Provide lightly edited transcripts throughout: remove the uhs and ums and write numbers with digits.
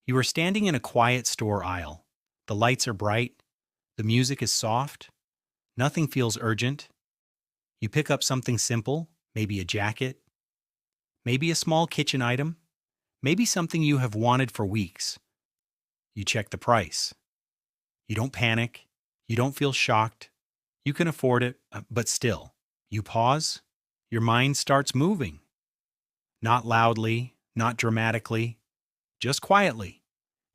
You are standing in a quiet store aisle. The lights are bright. The music is soft. Nothing feels urgent. You pick up something simple, maybe a jacket, maybe a small kitchen item, maybe something you have wanted for weeks. You check the price. You don't panic. You don't feel shocked. You can afford it, but still. You pause. Your mind starts moving. Not loudly, not dramatically, just quietly.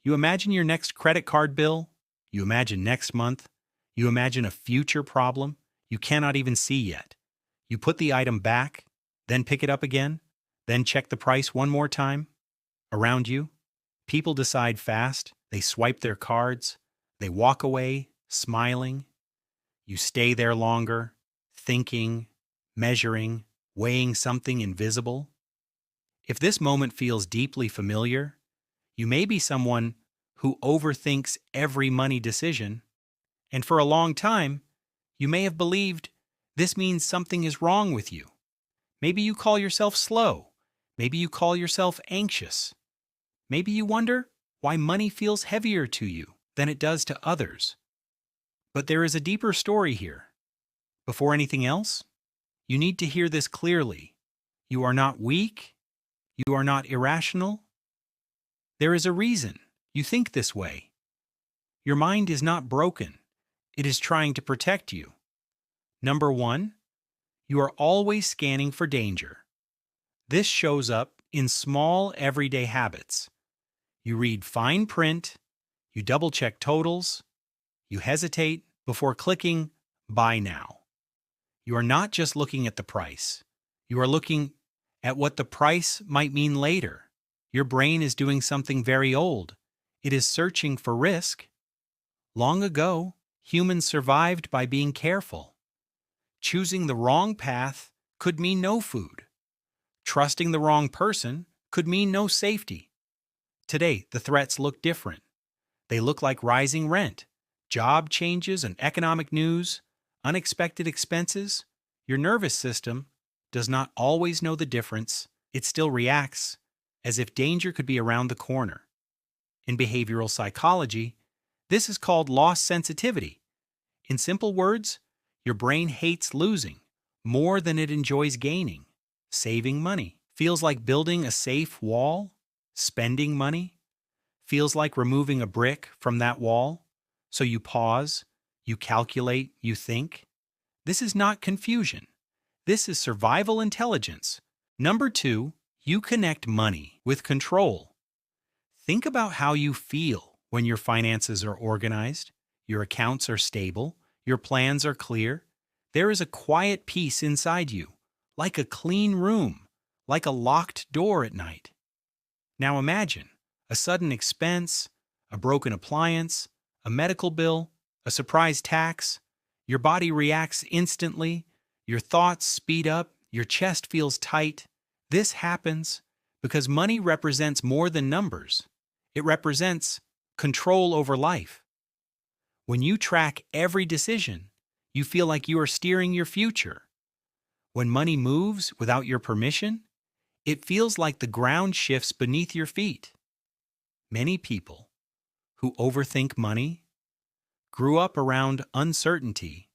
You imagine your next credit card bill. You imagine next month. You imagine a future problem you cannot even see yet. You put the item back, then pick it up again, then check the price one more time. Around you, people decide fast. They swipe their cards. They walk away, smiling. You stay there longer, thinking, measuring, weighing something invisible. If this moment feels deeply familiar, you may be someone who overthinks every money decision, and for a long time, you may have believed this means something is wrong with you. Maybe you call yourself slow. Maybe you call yourself anxious. Maybe you wonder why money feels heavier to you than it does to others. But there is a deeper story here. Before anything else, you need to hear this clearly. You are not weak. You are not irrational. There is a reason you think this way. Your mind is not broken. It is trying to protect you. Number one, you are always scanning for danger. This shows up in small everyday habits. You read fine print, you double-check totals, you hesitate before clicking buy now. You are not just looking at the price. You are looking at what the price might mean later. Your brain is doing something very old. It is searching for risk. Long ago, humans survived by being careful. Choosing the wrong path could mean no food. Trusting the wrong person could mean no safety. Today, the threats look different. They look like rising rent, job changes and economic news, unexpected expenses. Your nervous system does not always know the difference. It still reacts as if danger could be around the corner. In behavioral psychology, this is called loss sensitivity. In simple words, your brain hates losing more than it enjoys gaining. Saving money feels like building a safe wall. Spending money feels like removing a brick from that wall. So you pause, you calculate, you think. This is not confusion. This is survival intelligence. Number two, you connect money with control. Think about how you feel when your finances are organized, your accounts are stable, your plans are clear. There is a quiet peace inside you, like a clean room, like a locked door at night. Now imagine a sudden expense, a broken appliance, a medical bill, a surprise tax. Your body reacts instantly, your thoughts speed up, your chest feels tight. This happens because money represents more than numbers. It represents control over life. When you track every decision, you feel like you are steering your future. When money moves without your permission, it feels like the ground shifts beneath your feet. Many people who overthink money grew up around uncertainty.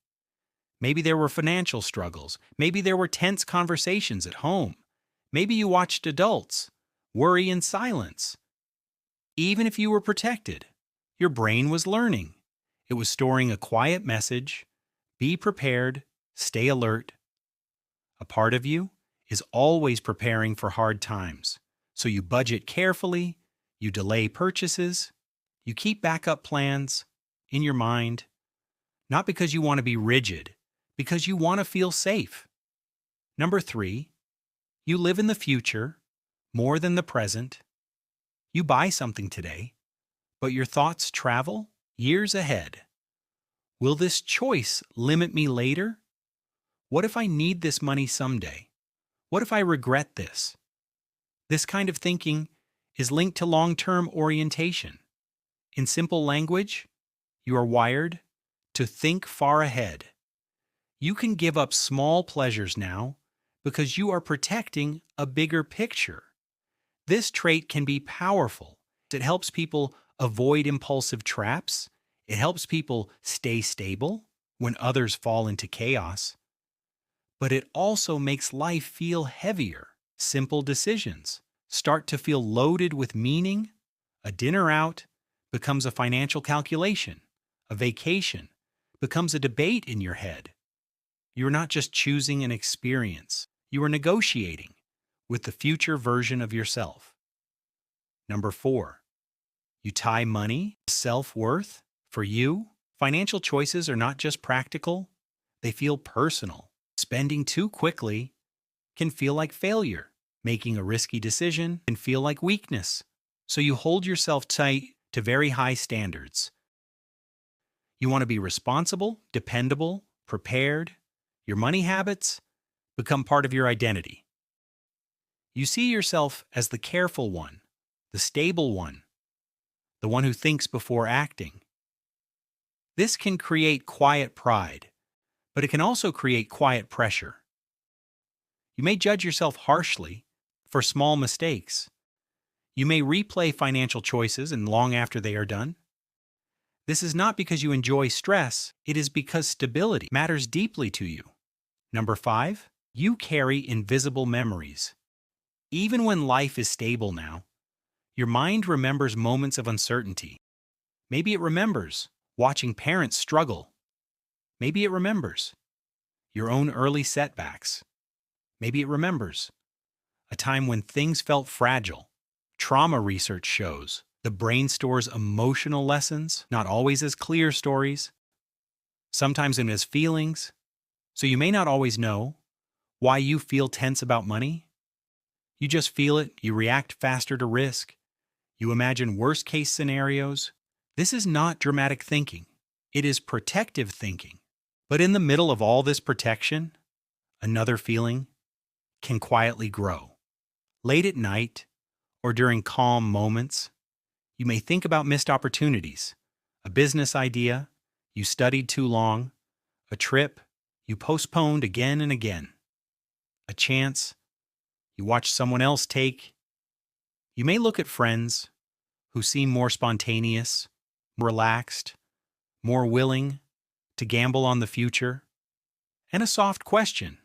Maybe there were financial struggles. Maybe there were tense conversations at home. Maybe you watched adults worry in silence. Even if you were protected, your brain was learning. It was storing a quiet message: be prepared, stay alert. A part of you is always preparing for hard times. So you budget carefully, you delay purchases, you keep backup plans in your mind, not because you want to be rigid, because you want to feel safe. Number three, you live in the future more than the present. You buy something today, but your thoughts travel years ahead. Will this choice limit me later? What if I need this money someday? What if I regret this? This kind of thinking is linked to long-term orientation. In simple language, you are wired to think far ahead. You can give up small pleasures now because you are protecting a bigger picture. This trait can be powerful. It helps people avoid impulsive traps. It helps people stay stable when others fall into chaos. But it also makes life feel heavier. Simple decisions start to feel loaded with meaning. A dinner out becomes a financial calculation. A vacation becomes a debate in your head. You are not just choosing an experience, you are negotiating with the future version of yourself. Number 4, you tie money to self-worth. For you, financial choices are not just practical, they feel personal. Spending too quickly can feel like failure. Making a risky decision can feel like weakness. So you hold yourself tight to very high standards. You want to be responsible, dependable, prepared. Your money habits become part of your identity. You see yourself as the careful one, the stable one, the one who thinks before acting. This can create quiet pride, but it can also create quiet pressure. You may judge yourself harshly for small mistakes. You may replay financial choices and long after they are done. This is not because you enjoy stress, it is because stability matters deeply to you. Number 5, you carry invisible memories. Even when life is stable now, your mind remembers moments of uncertainty. Maybe it remembers watching parents struggle. Maybe it remembers your own early setbacks. Maybe it remembers a time when things felt fragile. Trauma research shows the brain stores emotional lessons, not always as clear stories, sometimes as feelings. So you may not always know why you feel tense about money. You just feel it, you react faster to risk, you imagine worst-case scenarios. This is not dramatic thinking. It is protective thinking. But in the middle of all this protection, another feeling can quietly grow. Late at night or during calm moments, you may think about missed opportunities, a business idea you studied too long, a trip you postponed again and again, a chance you watched someone else take. You may look at friends who seem more spontaneous, relaxed, more willing to gamble on the future, and a soft question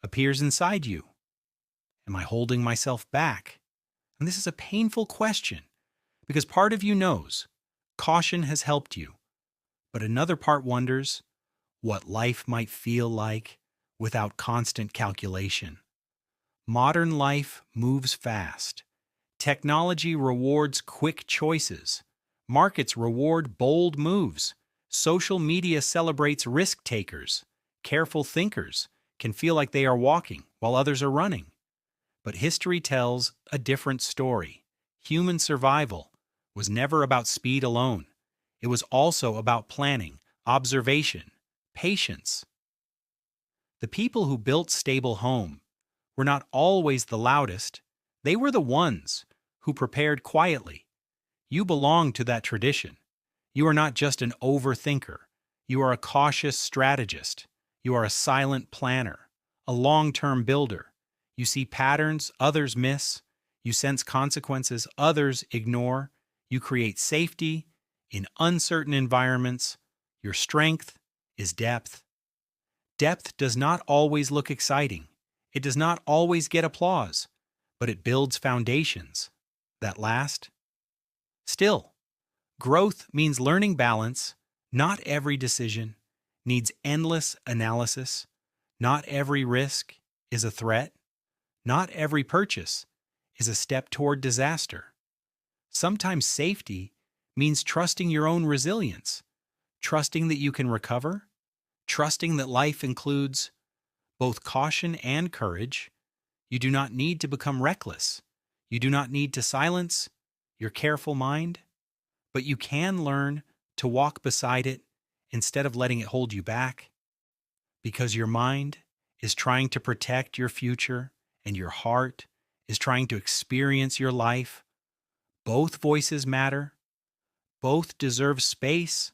appears inside you. Am I holding myself back? And this is a painful question because part of you knows caution has helped you, but another part wonders what life might feel like without constant calculation. Modern life moves fast. Technology rewards quick choices. Markets reward bold moves. Social media celebrates risk takers. Careful thinkers can feel like they are walking while others are running. But history tells a different story. Human survival was never about speed alone. It was also about planning, observation, patience. The people who built stable homes were not always the loudest. They were the ones who prepared quietly. You belong to that tradition. You are not just an overthinker. You are a cautious strategist. You are a silent planner, a long-term builder. You see patterns others miss. You sense consequences others ignore. You create safety in uncertain environments. Your strength is depth. Depth does not always look exciting. It does not always get applause, but it builds foundations that last. Still, growth means learning balance. Not every decision needs endless analysis. Not every risk is a threat. Not every purchase is a step toward disaster. Sometimes safety means trusting your own resilience, trusting that you can recover, trusting that life includes both caution and courage. You do not need to become reckless. You do not need to silence your careful mind, but you can learn to walk beside it instead of letting it hold you back, because your mind is trying to protect your future and your heart is trying to experience your life. Both voices matter. Both deserve space.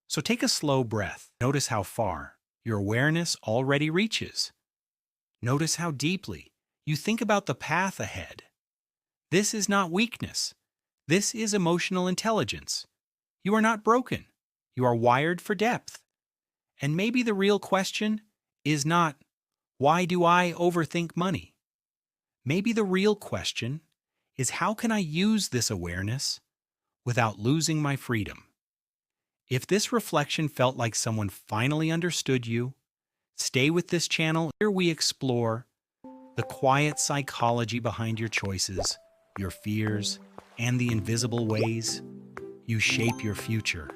So take a slow breath. Notice how far your awareness already reaches. Notice how deeply you think about the path ahead. This is not weakness. This is emotional intelligence. You are not broken. You are wired for depth. And maybe the real question is not, why do I overthink money? Maybe the real question is, how can I use this awareness without losing my freedom? If this reflection felt like someone finally understood you, stay with this channel. Here we explore the quiet psychology behind your choices, your fears, and the invisible ways you shape your future.